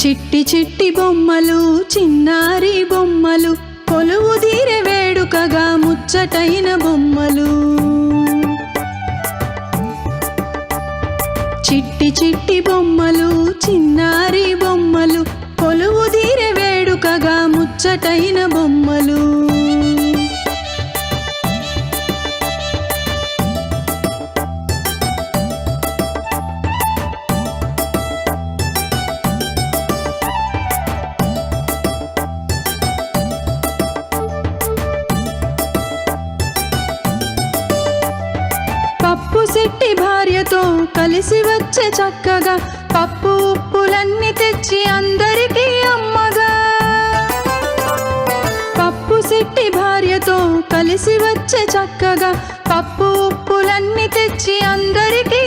చిట్టి చిట్టి బొమ్మలు చిన్నారి బొమ్మలు కొలువు తీరే వేడుకగా ముచ్చటైన బొమ్మలు చిట్టి చిట్టి బొమ్మలు చిన్నారి బొమ్మలు కొలువు తీరే వేడుకగా ముచ్చటైన బొమ్మలు పప్పు శెట్టి భార్యతో కలిసి వచ్చే చక్కగా పప్పు ఉప్పులన్నీ తెచ్చి అందరికీ అమ్మగా పప్పు శెట్టి భార్యతో కలిసి వచ్చే చక్కగా పప్పు ఉప్పులన్నీ తెచ్చి అందరికీ